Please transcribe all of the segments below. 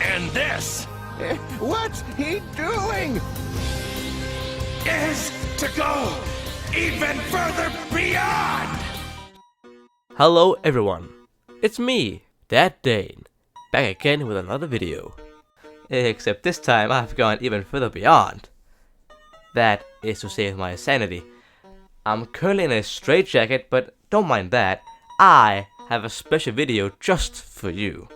And this What's he doing? is to go even further beyond! Hello everyone, it's me, that Dane, back again with another video. Except this time I've gone even further beyond. That is to save my sanity. I'm currently in a straitjacket, but don't mind that. I have a special video just for you.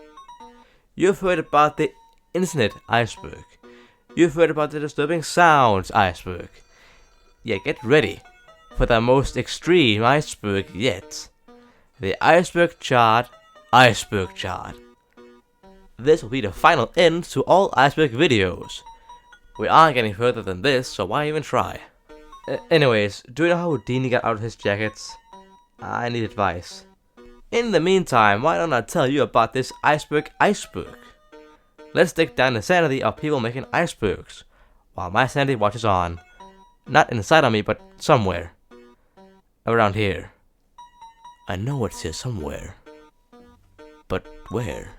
You've heard about the internet iceberg. You've heard about the disturbing sounds iceberg. Yeah, get ready for the most extreme iceberg yet. The iceberg chart, iceberg chart. This will be the final end to all iceberg videos. We aren't getting further than this, so why even try? Anyways, do you know how Dane got out of his jackets? I need advice. In the meantime, why don't I tell you about this iceberg? Let's dig down the sanity of people making icebergs, while my sanity watches on. Not inside of me, but somewhere. Around here. I know it's here somewhere. But where?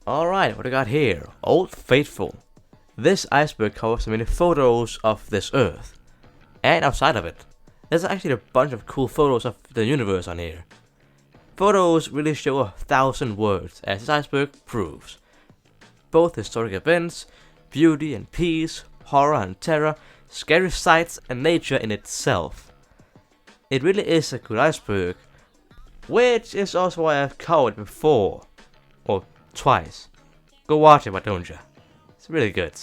Alright, what I got here? Old Faithful. This iceberg covers so many photos of this Earth. And outside of it. There's actually a bunch of cool photos of the universe on here. Photos really show 1,000 words, as this iceberg proves. Both historic events, beauty and peace, horror and terror, scary sights and nature in itself. It really is a good iceberg, which is also why I've covered it before, or twice. Go watch it, why don't ya? It's really good.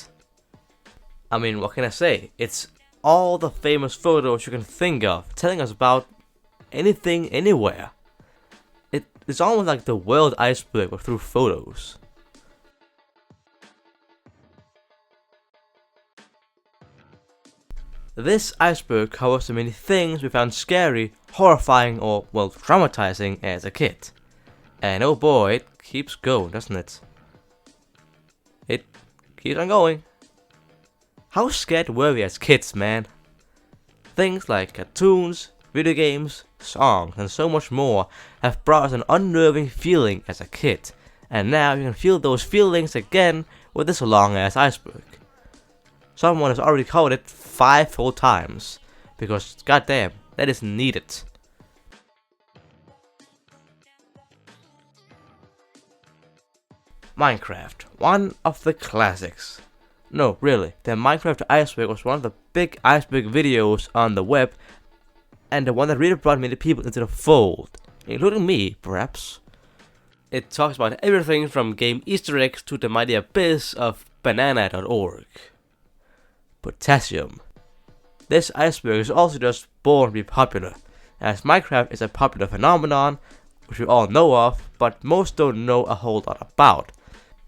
I mean, what can I say? It's all the famous photos you can think of, telling us about anything, anywhere. It's almost like the world iceberg, but through photos. This iceberg covers so many things we found scary, horrifying, or, well, traumatizing as a kid. And oh boy, it keeps going, doesn't it? It keeps on going. How scared were we as kids, man? Things like cartoons, video games, songs, and so much more have brought us an unnerving feeling as a kid. And now you can feel those feelings again with this long-ass iceberg. Someone has already covered it 5 full times, because goddamn, that is needed. Minecraft, one of the classics. No, really, the Minecraft iceberg was one of the big iceberg videos on the web, and the one that really brought many people into the fold, including me, perhaps. It talks about everything from game Easter eggs to the mighty abyss of banana.org. Potassium. This iceberg is also just born to be popular, as Minecraft is a popular phenomenon, which we all know of, but most don't know a whole lot about.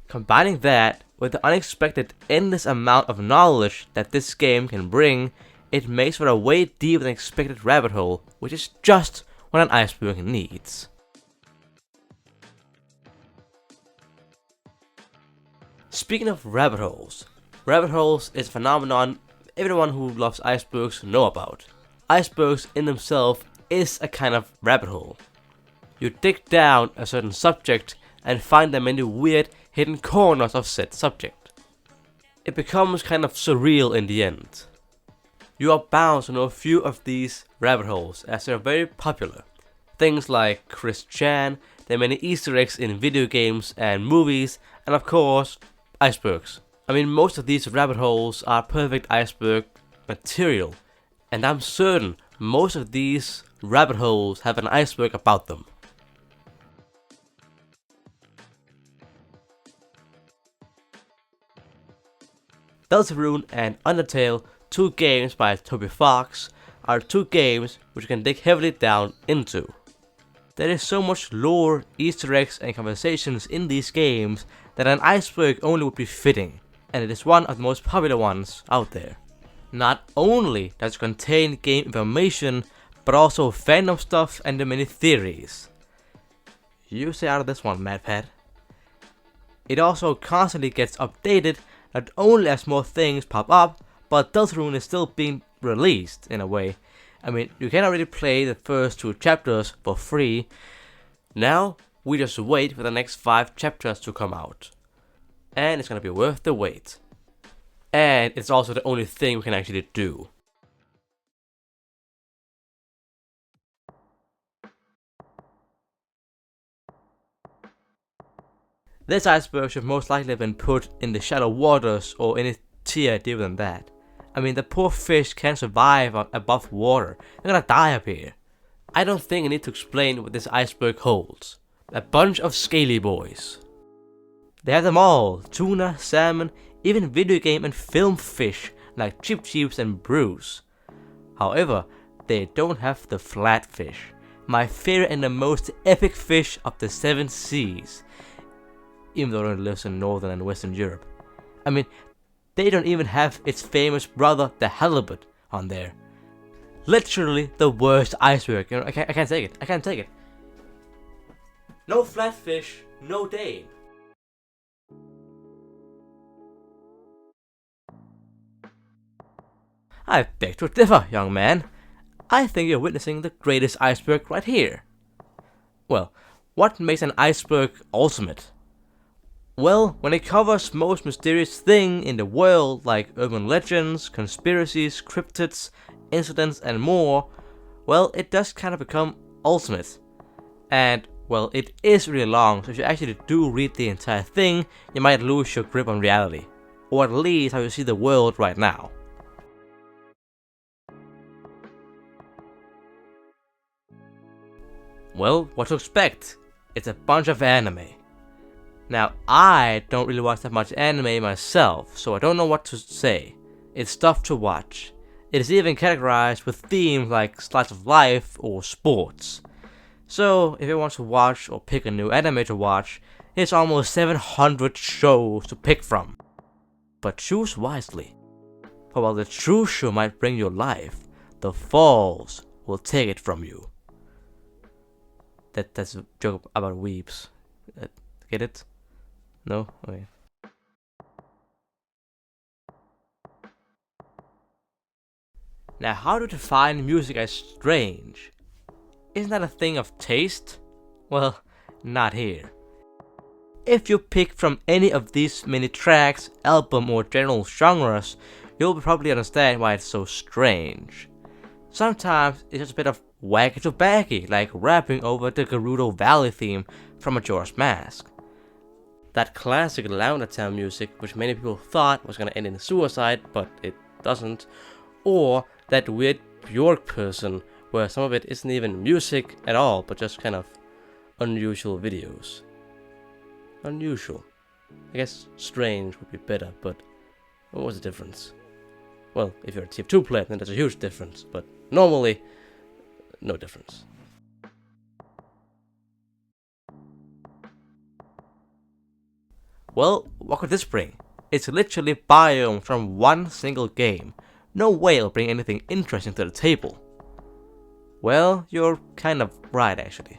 Combining that with the unexpected endless amount of knowledge that this game can bring, it makes for a way deeper than expected rabbit hole, which is just what an iceberg needs. Speaking of rabbit holes is a phenomenon everyone who loves icebergs know about. Icebergs in themselves is a kind of rabbit hole. You dig down a certain subject and find the many weird hidden corners of said subject. It becomes kind of surreal in the end. You are bound to know a few of these rabbit holes as they are very popular. Things like Chris Chan, the many Easter eggs in video games and movies, and of course, icebergs. I mean, most of these rabbit holes are perfect iceberg material, and I'm certain most of these rabbit holes have an iceberg about them. Deltarune and Undertale, 2 games by Toby Fox, are 2 games which you can dig heavily down into. There is so much lore, Easter eggs and conversations in these games that an iceberg only would be fitting, and it is one of the most popular ones out there. Not only does it contain game information, but also fandom stuff and the many theories. You stay out of this one, MadPat. It also constantly gets updated, not only as more things pop up, but Deltarune is still being released in a way. I mean, you can already play the first 2 chapters for free. Now, we just wait for the next 5 chapters to come out. And it's gonna be worth the wait. And it's also the only thing we can actually do. This iceberg should most likely have been put in the shallow waters or any tier deeper than that. I mean, the poor fish can't survive above water. They're gonna die up here. I don't think I need to explain what this iceberg holds. A bunch of scaly boys. They have them all: tuna, salmon, even video game and film fish like Chip Cheeps and Bruce. However, they don't have the flatfish, my favorite and the most epic fish of the 7 seas. Even though it only lives in northern and western Europe. I mean, they don't even have its famous brother, the halibut, on there. Literally the worst iceberg. You know, I can't take it. I can't take it. No flatfish, no Dane. I beg to differ, young man. I think you're witnessing the greatest iceberg right here. Well, what makes an iceberg ultimate? Well, when it covers most mysterious thing in the world, like urban legends, conspiracies, cryptids, incidents and more, well, it does kind of become ultimate. And, well, it is really long, so if you actually do read the entire thing, you might lose your grip on reality. Or at least how you see the world right now. Well, what to expect? It's a bunch of anime. Now, I don't really watch that much anime myself, so I don't know what to say. It's tough to watch. It is even categorized with themes like slice of life or sports. So, if you want to watch or pick a new anime to watch, it's almost 700 shows to pick from. But choose wisely. For while the true show might bring you life, the false will take it from you. That's a joke about weeps. Get it? No? Okay. Now, how to define music as strange? Isn't that a thing of taste? Well, not here. If you pick from any of these many tracks, album or general genres, you'll probably understand why it's so strange. Sometimes it's just a bit of wacky to baggy, like rapping over the Gerudo Valley theme from Majora's Mask. That classic Town music, which many people thought was gonna end in suicide, but it doesn't. Or that weird Bjork person, where some of it isn't even music at all, but just kind of unusual videos. Unusual. I guess strange would be better, but what was the difference? Well, if you're a TF2 player, then there's a huge difference, but normally, no difference. Well, what could this bring? It's literally Bayou from one single game. No way it'll bring anything interesting to the table. Well, you're kind of right actually.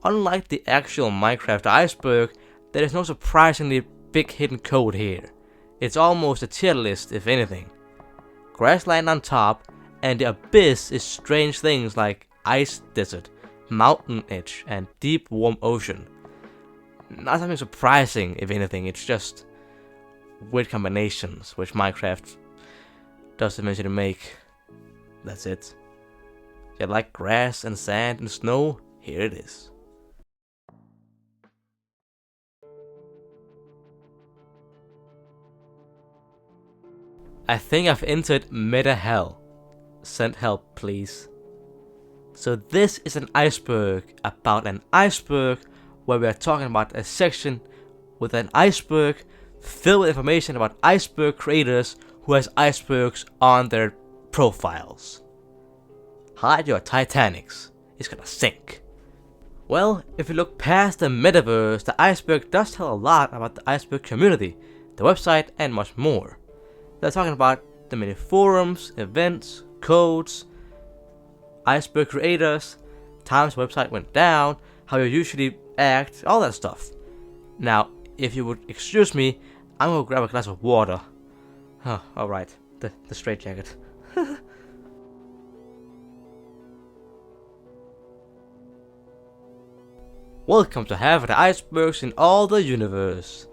Unlike the actual Minecraft Iceberg, there is no surprisingly big hidden code here. It's almost a tier list if anything. Grassland on top, and the abyss is strange things like ice desert, mountain edge, and deep warm ocean. Not something surprising if anything, it's just weird combinations which Minecraft does eventually make. That's it. If you like grass and sand and snow, here it is. I think I've entered meta hell. Send help, please. So this is an iceberg about an iceberg, where we are talking about a section with an iceberg filled with information about iceberg creators who has icebergs on their profiles. Hide your Titanics, it's gonna sink. Well, if you look past the metaverse, the iceberg does tell a lot about the iceberg community, the website, and much more. They're talking about the many forums, events, codes, iceberg creators, times the website went down, how you usually act, all that stuff. Now, if you would excuse me, I'm gonna grab a glass of water. Oh, alright, the straitjacket. Welcome to half of the icebergs in all the universe.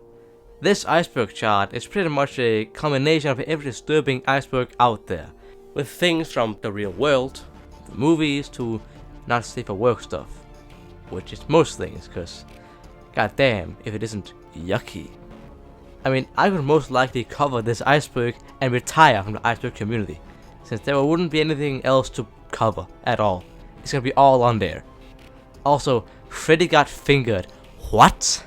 This iceberg chart is pretty much a combination of every disturbing iceberg out there, with things from the real world, the movies, to not safe for work stuff. Which is most things, cause goddamn if it isn't yucky. I mean, I would most likely cover this iceberg and retire from the iceberg community, since there wouldn't be anything else to cover at all. It's gonna be all on there. Also, Freddy got fingered. What?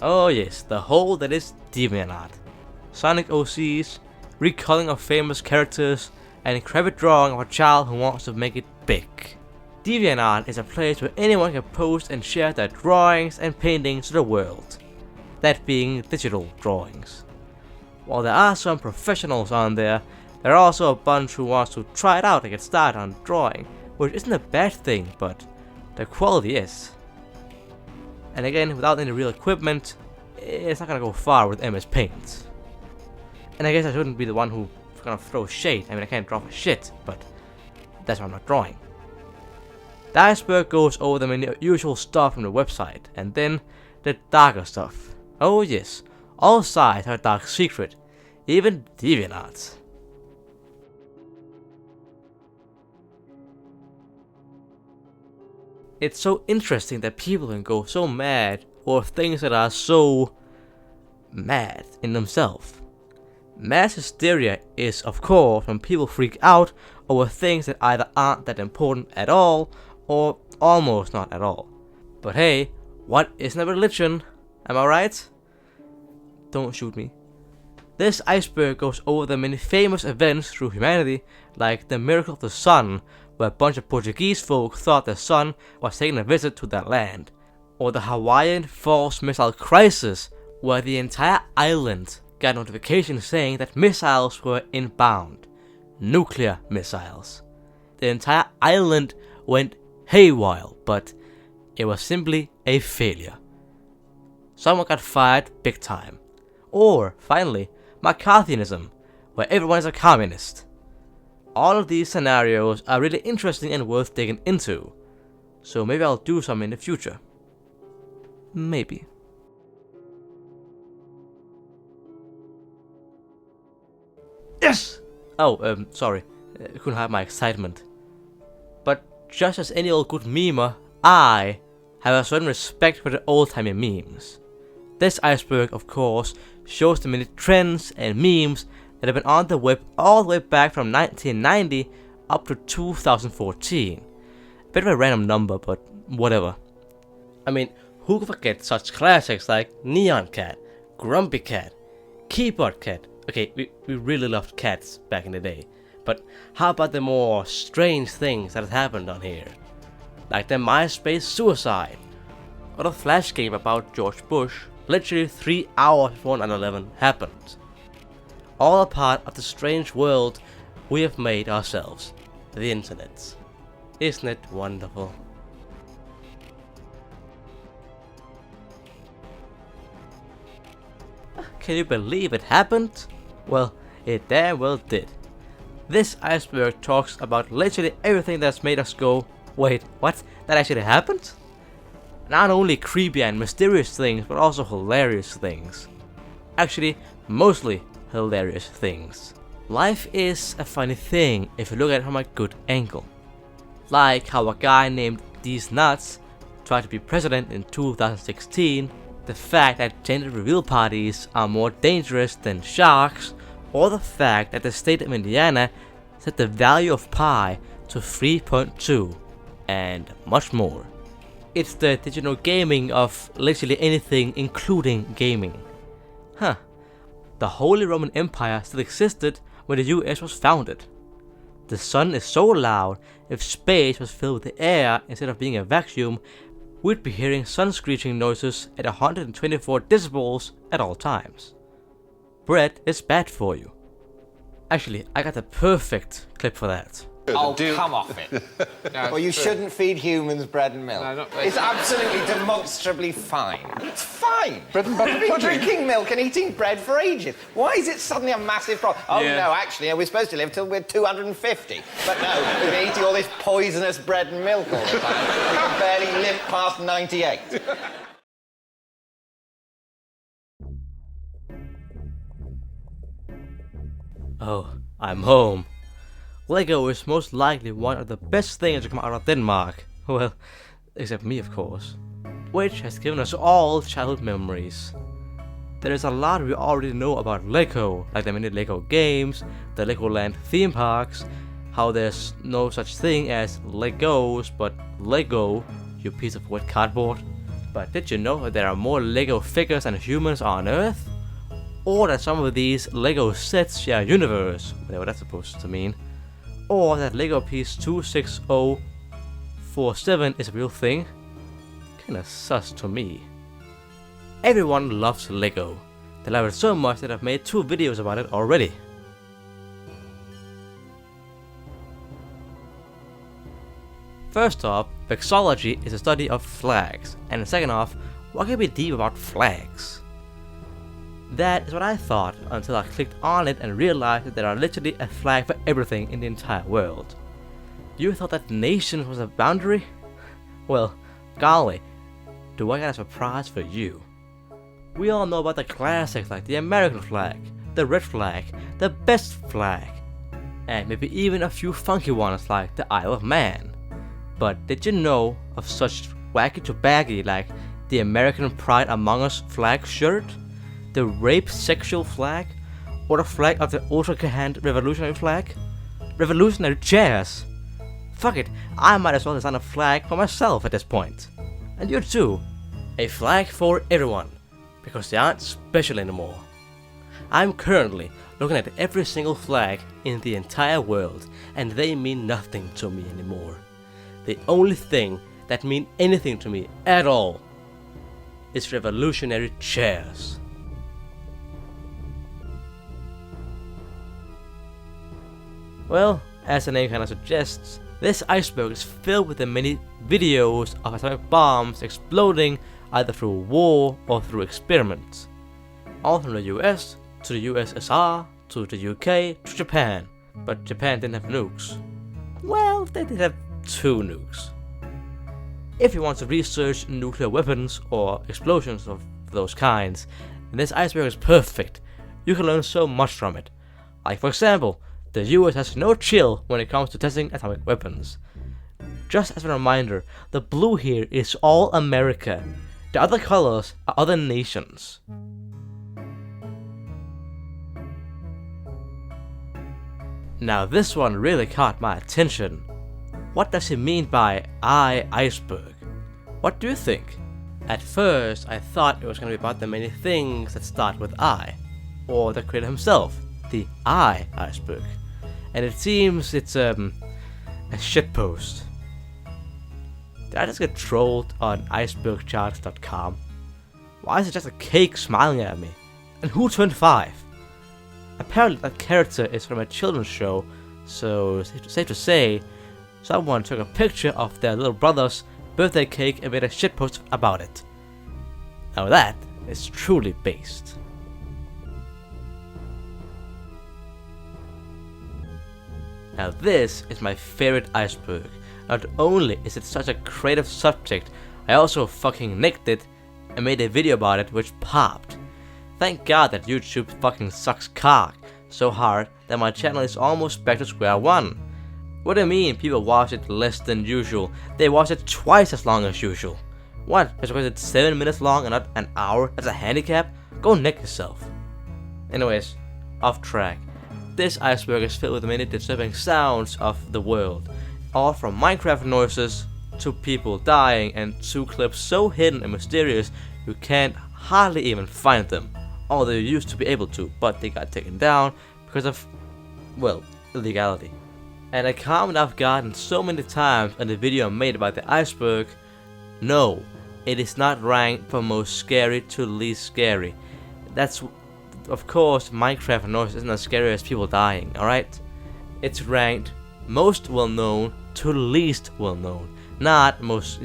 Oh yes, the hole that is DeviantArt. Sonic OCs, recalling of famous characters, and a clever drawing of a child who wants to make it big. DeviantArt is a place where anyone can post and share their drawings and paintings to the world. That being digital drawings. While there are some professionals on there, there are also a bunch who wants to try it out and get started on drawing, which isn't a bad thing, but the quality is. And again, without any real equipment, it's not gonna go far with MS Paint. And I guess I shouldn't be the one who's gonna throw shade. I mean, I can't draw for shit, but that's why I'm not drawing. The iceberg goes over the usual stuff from the website, and then the darker stuff. Oh yes, all sides have a dark secret, even DeviantArt. It's so interesting that people can go so mad over things that are so mad in themselves. Mass hysteria is, of course, when people freak out over things that either aren't that important at all or almost not at all. But hey, what isn't a religion? Am I right? Don't shoot me. This iceberg goes over the many famous events through humanity, like the miracle of the sun, where a bunch of Portuguese folk thought the sun was taking a visit to their land, or the Hawaiian false missile crisis, where the entire island got notification saying that missiles were inbound. Nuclear missiles. The entire island went haywire, but it was simply a failure. Someone got fired big time. Or, finally, McCarthyism, where everyone is a communist. All of these scenarios are really interesting and worth digging into, so maybe I'll do some in the future. Maybe. Yes! Oh, sorry, I couldn't hide my excitement. But just as any old good memer, I have a certain respect for the old-timey memes. This iceberg, of course, shows the many trends and memes that have been on the web all the way back from 1990 up to 2014. Bit of a random number, but whatever. I mean, who could forget such classics like Neon Cat, Grumpy Cat, Keyboard Cat? Okay, we really loved cats back in the day, but how about the more strange things that have happened on here? Like the MySpace suicide, or the Flash game about George Bush, literally 3 hours before 9/11 happened. All a part of the strange world we have made ourselves, the internet. Isn't it wonderful? Can you believe it happened? Well, it damn well did. This iceberg talks about literally everything that's made us go, wait, what? That actually happened? Not only creepy and mysterious things, but also hilarious things. Actually, mostly hilarious things. Life is a funny thing if you look at it from a good angle. Like how a guy named These Nuts tried to be president in 2016, the fact that gender reveal parties are more dangerous than sharks, or the fact that the state of Indiana set the value of pi to 3.2, and much more. It's the digital gaming of literally anything, including gaming. Huh. The Holy Roman Empire still existed when the US was founded. The sun is so loud, if space was filled with the air instead of being a vacuum, we'd be hearing sun screeching noises at 124 decibels at all times. Bread is bad for you. Actually, I got the perfect clip for that. Oh, come off it. Well, you shouldn't feed humans bread and milk. No, not- It's absolutely demonstrably fine. It's fine. Bread and butter We've been pudding. drinking milk and eating bread for ages. Why is it suddenly a massive problem? Oh, Yeah. no, actually, we're supposed to live till we're 250. But no, we've been eating all this poisonous bread and milk all the time. We can barely limp past 98. Oh, I'm home. Lego is most likely one of the best things to come out of Denmark. Well, except me, of course. Which has given us all childhood memories. There is a lot we already know about Lego, like the many Lego games, the Legoland theme parks, how there's no such thing as Legos, but Lego, you piece of wet cardboard. But did you know that there are more Lego figures than humans on Earth? Or that some of these Lego sets share a universe, whatever that's supposed to mean. Or that Lego piece 26047 is a real thing? Kinda sus to me. Everyone loves Lego. They love it so much that I've made 2 videos about it already. First off, vexology is a study of flags, and second off, what can be deep about flags? That is what I thought until I clicked on it and realized that there are literally a flag for everything in the entire world. You thought that nation was a boundary? Well, golly, do I got a surprise for you. We all know about the classics like the American flag, the red flag, the best flag, and maybe even a few funky ones like the Isle of Man. But did you know of such wacky to baggy like the American Pride Among Us flag shirt, the rape sexual flag, or the flag of the Ultra-Hand revolutionary flag? Revolutionary chairs! Fuck it, I might as well design a flag for myself at this point. And you too. A flag for everyone, because they aren't special anymore. I'm currently looking at every single flag in the entire world, and they mean nothing to me anymore. The only thing that mean anything to me at all is revolutionary chairs. Well, as the name kinda suggests, this iceberg is filled with the many videos of atomic bombs exploding either through war or through experiments. All from the US to the USSR to the UK to Japan. But Japan didn't have nukes. Well, they did have 2 nukes. If you want to research nuclear weapons or explosions of those kinds, then this iceberg is perfect. You can learn so much from it. Like for example, the US has no chill when it comes to testing atomic weapons. Just as a reminder, the blue here is all America. The other colors are other nations. Now this one really caught my attention. What does he mean by iceberg? What do you think? At first I thought it was gonna be about the many things that start with I, or the creator himself, the iceberg. And it seems it's a shitpost. Did I just get trolled on icebergcharts.com? Why is it just a cake smiling at me? And who turned 5? Apparently that character is from a children's show, so safe to say, someone took a picture of their little brother's birthday cake and made a shitpost about it. Now that is truly based. Now this is my favorite iceberg. Not only is it such a creative subject, I also fucking nicked it and made a video about it which popped. Thank God that YouTube fucking sucks cock so hard that my channel is almost back to square one. What do you mean people watch it less than usual? They watch it twice as long as usual. What? Just because it's 7 minutes long and not an hour? That's a handicap? Go nick yourself. Anyways, off track. This iceberg is filled with many disturbing sounds of the world. All from Minecraft noises to people dying and 2 clips so hidden and mysterious you can't hardly even find them. Although you used to be able to, but they got taken down because of, well, illegality. And a comment I've gotten so many times on the video I made about the iceberg, no, it is not ranked from most scary to least scary. That's, of course, Minecraft noise isn't as scary as people dying, alright? It's ranked most well known to least well known. Not most.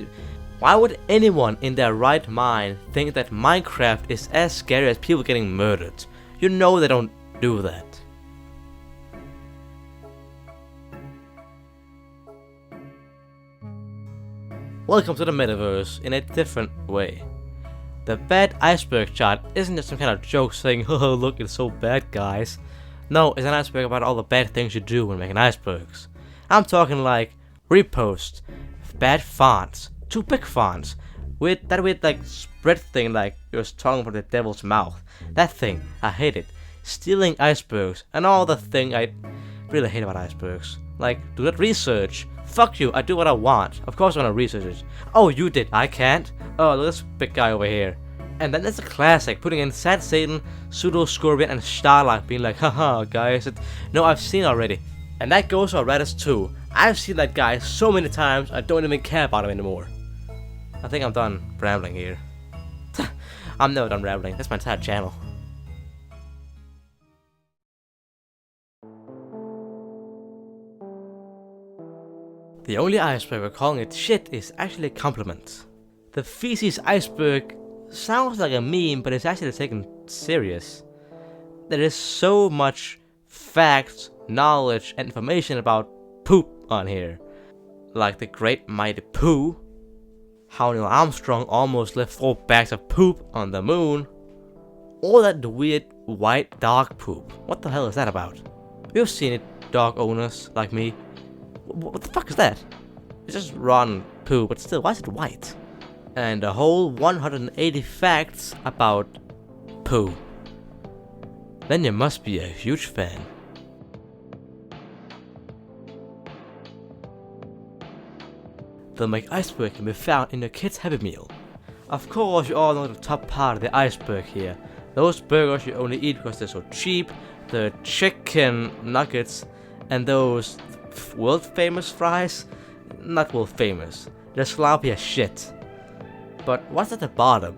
Why would anyone in their right mind think that Minecraft is as scary as people getting murdered? You know they don't do that. Welcome to the metaverse in a different way. The bad iceberg chart isn't just some kind of joke saying, oh look, it's so bad guys. No, it's an iceberg about all the bad things you do when making icebergs. I'm talking like repost, bad fonts, too big fonts, with that weird like spread thing like you're talking from the devil's mouth. That thing, I hate it. Stealing icebergs and all the thing I really hate about icebergs. Like, do that research. Fuck you, I do what I want. Of course I want to research it. Oh, you did, I can't? Oh, look at this big guy over here. And then there's a classic, putting in Sad Satan, Pseudo Scorpion, and Starlight being like, haha, guys, no, I've seen already. And that goes for Reddit too. I've seen that guy so many times, I don't even care about him anymore. I think I'm done rambling here. I'm never done rambling, that's my entire channel. The only iceberg we're calling it shit is actually a compliment. The feces iceberg sounds like a meme, but it's actually taken serious. There is so much facts, knowledge, and information about poop on here. Like the great mighty poo, how Neil Armstrong almost left 4 bags of poop on the moon, or that weird white dog poop. What the hell is that about? You've seen it, dog owners like me. What the fuck is that? It's just rotten poo, but still, why is it white? And a whole 180 facts about poo. Then you must be a huge fan. The McIceberg can be found in your kid's Happy Meal. Of course, you all know the top part of the iceberg here. Those burgers you only eat because they're so cheap, the chicken nuggets, and those world famous fries? Not world famous. They're sloppy as shit. But what's at the bottom?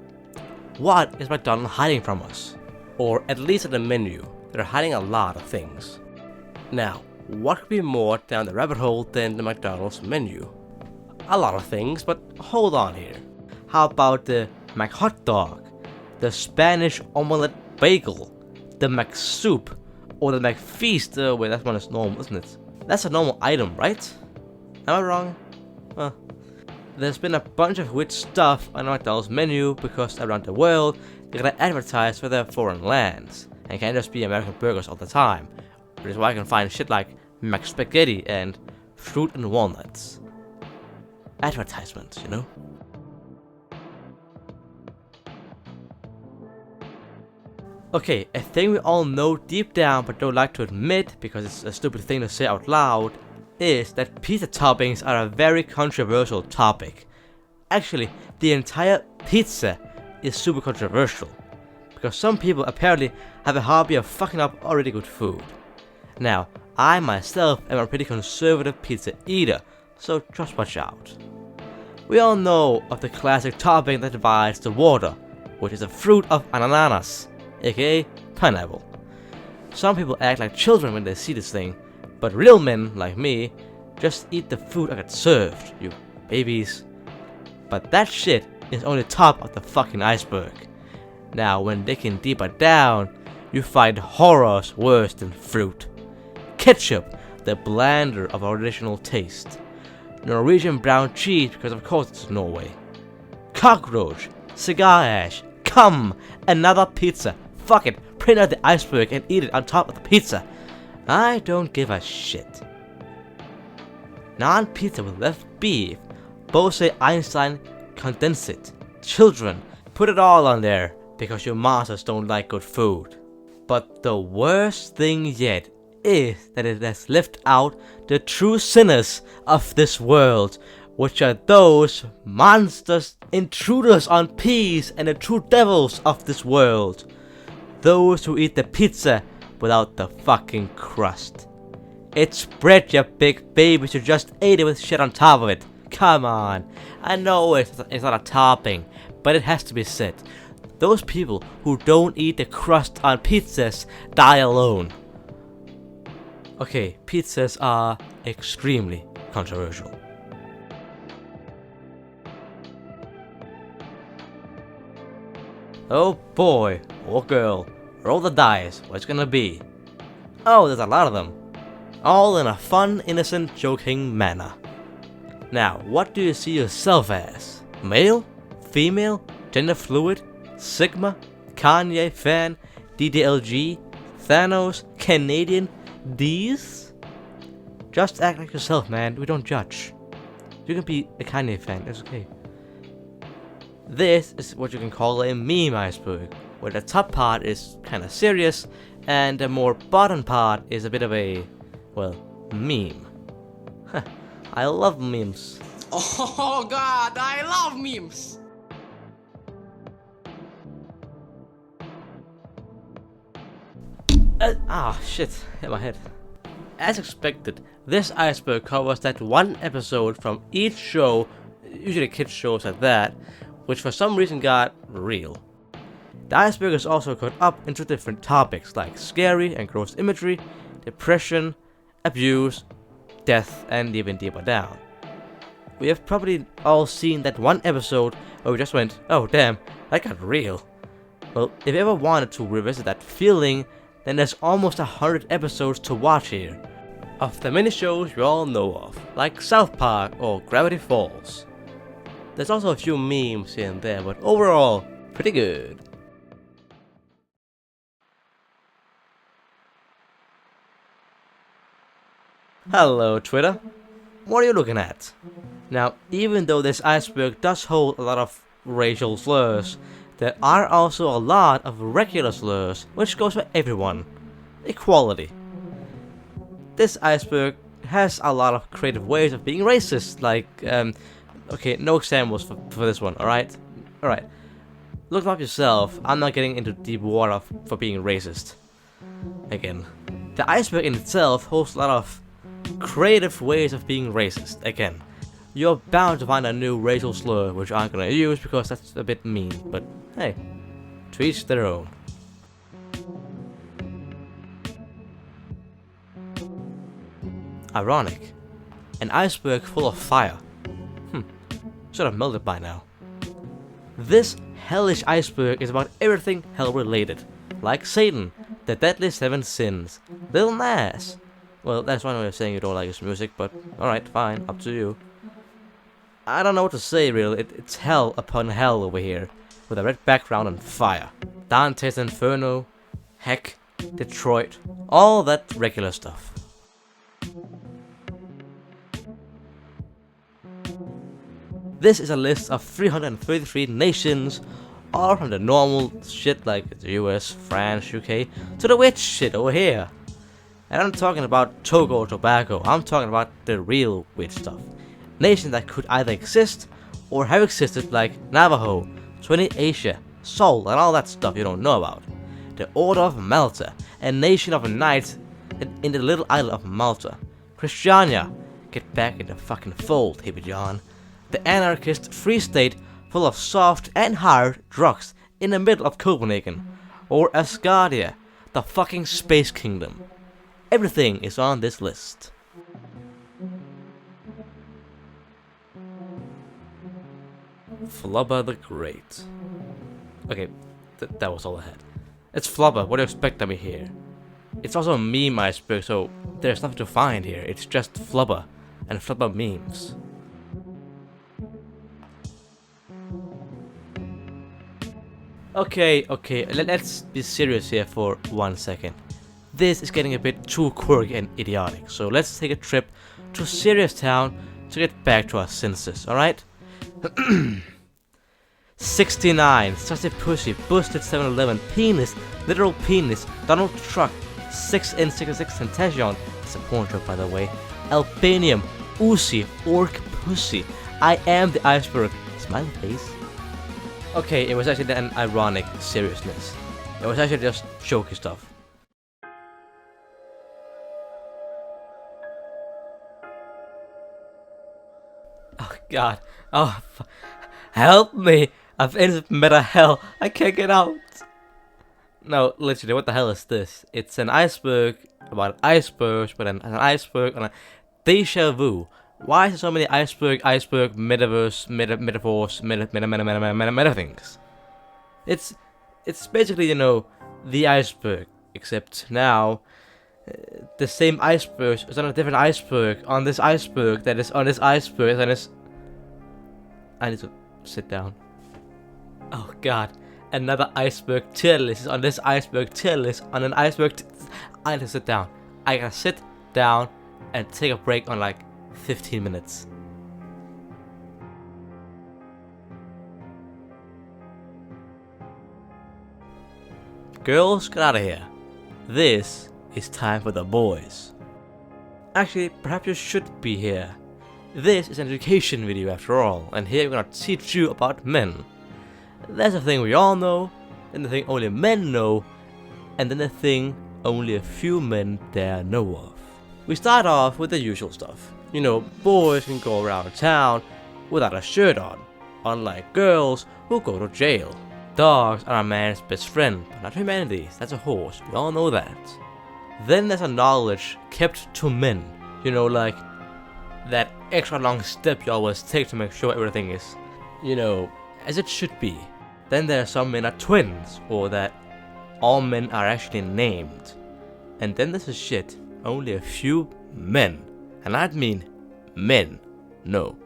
What is McDonald's hiding from us? Or at least at the menu, they're hiding a lot of things. Now, what could be more down the rabbit hole than the McDonald's menu? A lot of things, but hold on here. How about the McHotdog, the Spanish omelette bagel, the McSoup, or the McFeast? Wait, that one is normal, isn't it? That's a normal item, right? Am I wrong? Well, there's been a bunch of weird stuff on McDonald's menu because around the world they gotta advertise for their foreign lands and can't just be American burgers all the time. Which is why I can find shit like McSpaghetti and fruit and walnuts. Advertisements, you know? Okay, a thing we all know deep down but don't like to admit because it's a stupid thing to say out loud is that pizza toppings are a very controversial topic. Actually, the entire pizza is super controversial because some people apparently have a hobby of fucking up already good food. Now, I myself am a pretty conservative pizza eater, so just watch out. We all know of the classic topping that divides the water, which is a fruit of ananas, aka pineapple. Some people act like children when they see this thing, but real men, like me, just eat the food I get served, you babies. But that shit is only the top of the fucking iceberg. Now, when digging deeper down, you find horrors worse than fruit. Ketchup, the blander of original taste. Norwegian brown cheese, because of course it's Norway. Cockroach, cigar ash, cum, another pizza. Fuck it, print out the iceberg and eat it on top of the pizza. I don't give a shit. Non-pizza with left beef. Bose Einstein condense it. Children, put it all on there because your monsters don't like good food. But the worst thing yet is that it has left out the true sinners of this world, which are those monsters, intruders on peace, and the true devils of this world. Those who eat the pizza without the fucking crust. It's bread, you big babies, you just ate it with shit on top of it. Come on. I know it's not a topping, but it has to be said. Those people who don't eat the crust on pizzas die alone. Okay, pizzas are extremely controversial. Oh boy, or girl, roll the dice, what's gonna be? Oh, there's a lot of them. All in a fun, innocent, joking manner. Now, what do you see yourself as? Male? Female? Gender fluid? Sigma? Kanye fan? DDLG? Thanos? Canadian? These? Just act like yourself, man. We don't judge. You can be a Kanye fan, it's okay. This is what you can call a meme iceberg, where the top part is kinda serious, and the more bottom part is a bit of a, well, meme. Huh, I love memes. Oh god, I love memes! Shit, hit my head. As expected, this iceberg covers that one episode from each show, usually kids shows at that, which for some reason got real. The iceberg is also cut up into different topics like scary and gross imagery, depression, abuse, death, and even deeper down. We have probably all seen that one episode where we just went, oh damn, that got real. Well, if you ever wanted to revisit that feeling, then there's almost 100 episodes to watch here, of the many shows you all know of, like South Park or Gravity Falls. There's also a few memes here and there, but overall, pretty good. Hello Twitter, what are you looking at? Now, even though this iceberg does hold a lot of racial slurs, there are also a lot of regular slurs, which goes for everyone. Equality. This iceberg has a lot of creative ways of being racist, like, okay, no examples for this one, alright? Alright. Look them up yourself, I'm not getting into deep water for being racist. Again. The iceberg in itself holds a lot of creative ways of being racist, again. You're bound to find a new racial slur, which I'm gonna use because that's a bit mean, but hey, to each their own. Ironic. An iceberg full of fire. Should have melted by now. This hellish iceberg is about everything hell related, like Satan, the deadly 7 sins, Lil Nas. Well, that's one way of saying you don't like his music, but alright, fine, up to you. I don't know what to say really, it's hell upon hell over here, with a red background and fire. Dante's Inferno, Heck, Detroit, all that regular stuff. This is a list of 333 nations, all from the normal shit like the US, France, UK, to the witch shit over here. And I'm talking about Togo or Tobago, I'm talking about the real weird stuff. Nations that could either exist or have existed like Navajo, 20 Asia, Seoul and all that stuff you don't know about. The Order of Malta, a nation of knights in the little island of Malta. Christiania, get back in the fucking fold, Hippie John. The anarchist free state full of soft and hard drugs in the middle of Copenhagen. Or Asgardia, the fucking space kingdom. Everything is on this list. Flubber the Great. Okay, that was all I had. It's Flubber, what do you expect of me here? It's also a meme iceberg, so there's nothing to find here. It's just Flubber and Flubber memes. Okay, let's be serious here for 1 second. This is getting a bit too quirky and idiotic, so let's take a trip to Serious Town to get back to our senses, alright? 69, such a pussy, busted 7-Eleven, penis, literal penis, Donald Truck, 6N66 Centession, it's a porn joke by the way, Albanium, Uzi, Orc Pussy, I am the iceberg, smiley face. Okay, it was actually an ironic seriousness. It was actually just jokey stuff. Oh god, oh, help me! I've entered meta hell, I can't get out. No, literally, what the hell is this? It's an iceberg about icebergs, but an iceberg on a deja vu. Why is there so many iceberg, metaverse, metaphors, meta things? It's basically, you know, the iceberg, except now the same iceberg is on a different iceberg on this iceberg that is on this iceberg and is. I need to sit down. Oh god, another iceberg tier list is on this iceberg tier list on an iceberg. I need to sit down. I gotta sit down and take a break on like 15 minutes. Girls, get out of here. This is time for the boys. Actually, perhaps you should be here. This is an education video after all, and here we're gonna teach you about men. There's a thing we all know, and the thing only men know, and then the thing only a few men dare know of. We start off with the usual stuff. You know, boys can go around town without a shirt on, unlike girls who go to jail. Dogs are a man's best friend, but not humanity's. That's a horse, we all know that. Then there's a knowledge kept to men. You know, like that extra long step you always take to make sure everything is, you know, as it should be. Then there are some men are twins, or that all men are actually named. And then there's a shit only a few men, and I mean men, no.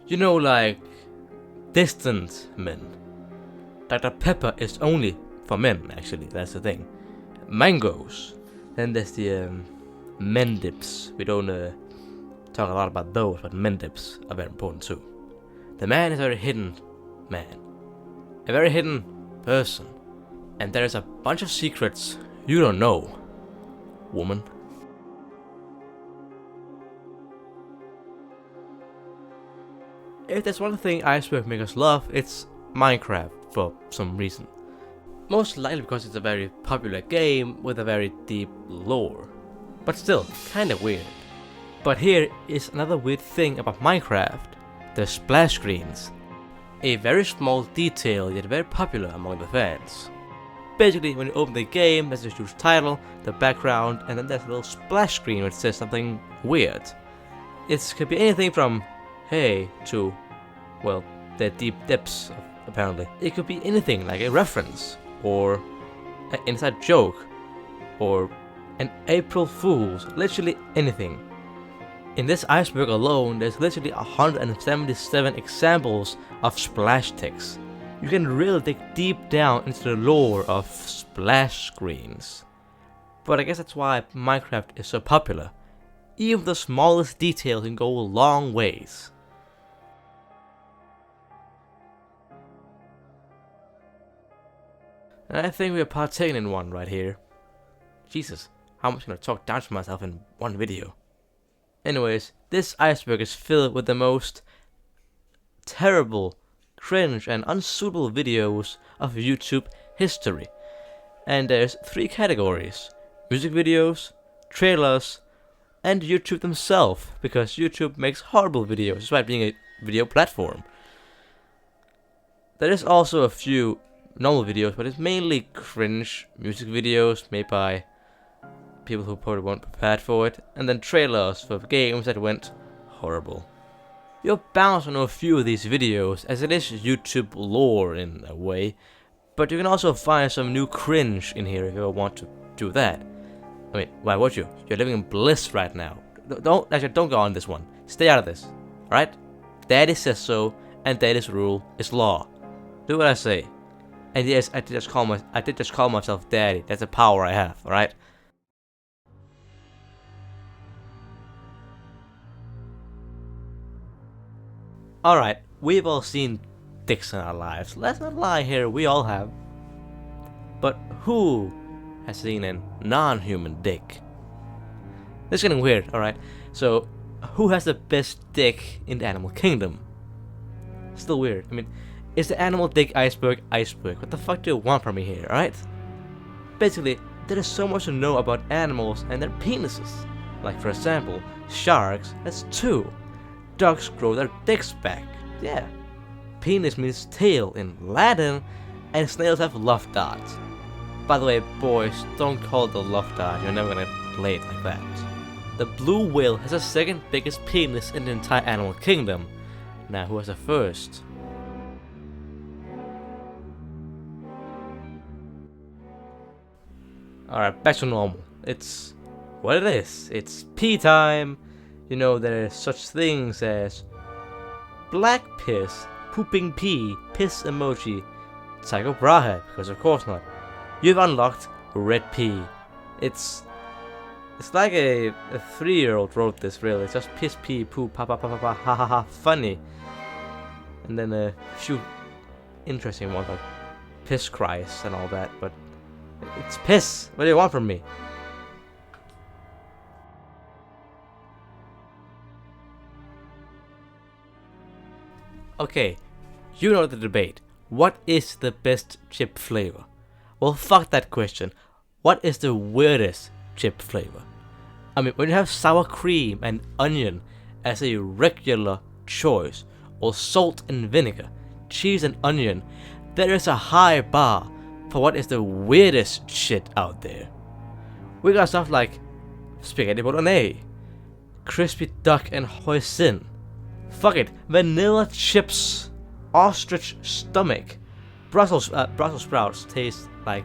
You know, like distant men. Dr. Pepper is only for men, actually, that's the thing. Mangoes. Then there's the men dips. We don't talk a lot about those, but men dips are very important too. The man is a very hidden man. A very hidden person. And there is a bunch of secrets you don't know, woman. If there's one thing iceberg makers love, it's Minecraft for some reason. Most likely because it's a very popular game with a very deep lore. But still, kinda weird. But here is another weird thing about Minecraft. The splash screens. A very small detail yet very popular among the fans. Basically, when you open the game, there's a huge title, the background, and then there's a little splash screen which says something weird. It could be anything from hey to, well, the deep depths, apparently. It could be anything like a reference, or an inside joke, or an April Fool's, literally anything. In this iceberg alone, there's literally 177 examples of splash text. You can really dig deep down into the lore of splash screens. But I guess that's why Minecraft is so popular. Even the smallest details can go a long ways. And I think we are partaking in one right here. Jesus, how much can I talk down to myself in one video? Anyways, this iceberg is filled with the most terrible, cringe and unsuitable videos of YouTube history. And there's 3 categories: music videos, trailers, and YouTube themselves, because YouTube makes horrible videos despite being a video platform. There is also a few normal videos, but it's mainly cringe music videos made by people who probably weren't prepared for it, and then trailers for games that went horrible. You're bound to know a few of these videos, as it is YouTube lore in a way, but you can also find some new cringe in here if you want to do that. I mean, why would you? You're living in bliss right now. Don't go on this one. Stay out of this, alright? Daddy says so, and Daddy's rule is law. Do what I say. And yes, I did just call myself Daddy. That's a power I have, alright? Alright, we've all seen dicks in our lives. Let's not lie here, we all have. But who has seen a non-human dick? This is getting weird, alright? So, who has the best dick in the animal kingdom? Still weird. I mean, is the animal dick iceberg iceberg? What the fuck do you want from me here, alright? Basically, there is so much to know about animals and their penises. Like, for example, sharks has 2. Ducks grow their dicks back. Yeah. Penis means tail in Latin, and snails have love dots. By the way, boys, don't call it the love dart. You're never gonna play it like that. The blue whale has the second biggest penis in the entire animal kingdom. Now, who has the first? Alright, back to normal. It's what it is. It's pee time. You know, there's such things as black piss, pooping pee, piss emoji, psycho brahead, because of course not. You've unlocked red pee. It's like a 3-year-old wrote this, really. It's just piss, pee, poop, ha ha ha ha ha ha ha, funny. And then a few interesting ones like piss cries and all that, but it's piss. What do you want from me? Okay, you know the debate. What is the best chip flavor? Well, fuck that question. What is the weirdest chip flavor? I mean, when you have sour cream and onion as a regular choice, or salt and vinegar, cheese and onion, there is a high bar for what is the weirdest shit out there. We got stuff like spaghetti bolognese, crispy duck and hoisin, fuck it, vanilla chips, ostrich stomach, Brussels sprouts taste like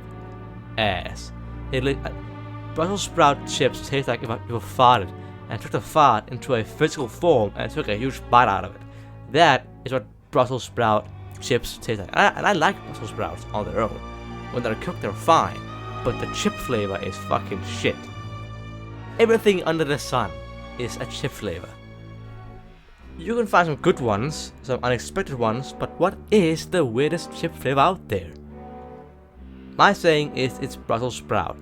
ass. Brussels sprout chips taste like if I farted and took the fart into a physical form and took a huge bite out of it. That is what Brussels sprout chips taste like. And I like Brussels sprouts on their own. When they're cooked, they're fine, but the chip flavor is fucking shit. Everything under the sun is a chip flavor. You can find some good ones, some unexpected ones, but what is the weirdest chip flavor out there? My saying is it's Brussels sprout.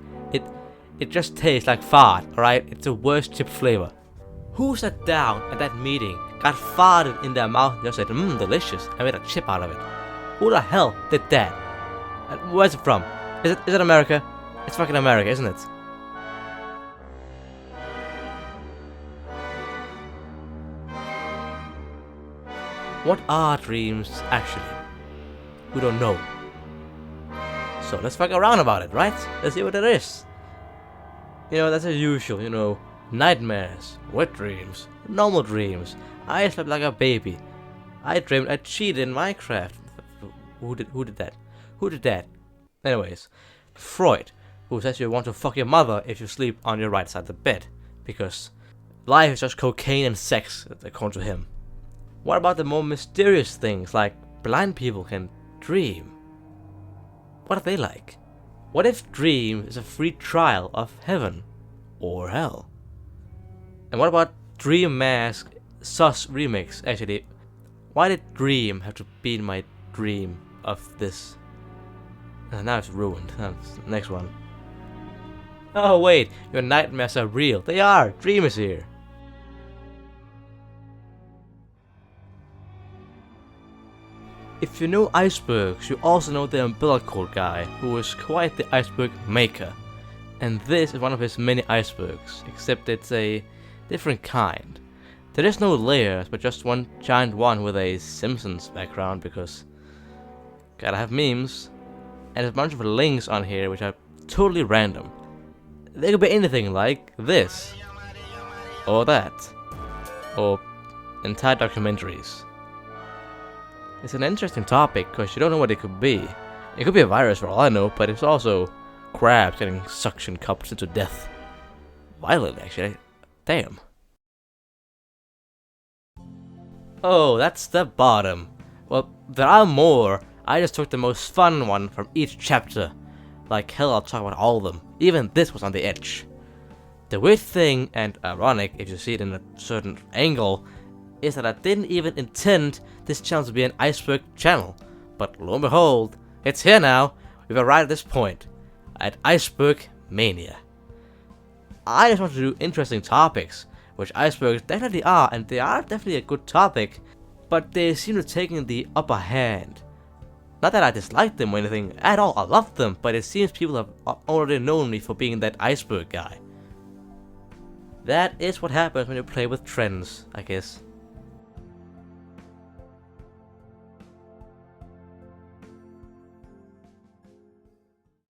It just tastes like fart, alright? It's the worst chip flavor. Who sat down at that meeting, got farted in their mouth and just said, delicious, and made a chip out of it? Who the hell did that? And where's it from? Is it America? It's fucking America, isn't it? What are dreams actually? We don't know. So let's fuck around about it, right? Let's see what it is. You know, that's the usual, you know, nightmares, wet dreams, normal dreams. I slept like a baby. I dreamed I cheated in Minecraft. Who did that? Who did that? Anyways, Freud, who says you want to fuck your mother if you sleep on your right side of the bed, because life is just cocaine and sex, according to him. What about the more mysterious things, like blind people can dream? What are they like? What if Dream is a free trial of heaven or hell? And what about Dream Mask Sus Remix? Actually, why did Dream have to be in my dream of this? Now it's ruined. Next one. Oh wait, your nightmares are real. They are. Dream is here. If you know icebergs, you also know the umbilical guy, who is quite the iceberg maker. And this is one of his many icebergs, except it's a different kind. There is no layers, but just one giant one with a Simpsons background, because gotta have memes. And there's a bunch of links on here which are totally random. They could be anything like this, or that, or entire documentaries. It's an interesting topic because you don't know what it could be. It could be a virus for all I know, but it's also crabs getting suction cupped into death. Violently, actually. Damn. Oh, that's the bottom. Well, there are more. I just took the most fun one from each chapter. Like hell, I'll talk about all of them. Even this was on the edge. The weird thing, and ironic if you see it in a certain angle, is that I didn't even intend this channel to be an iceberg channel. But lo and behold, it's here now. We've arrived at this point. At Iceberg Mania. I just want to do interesting topics, which icebergs definitely are, and they are definitely a good topic, but they seem to be taking the upper hand. Not that I dislike them or anything at all, I love them, but it seems people have already known me for being that iceberg guy. That is what happens when you play with trends, I guess.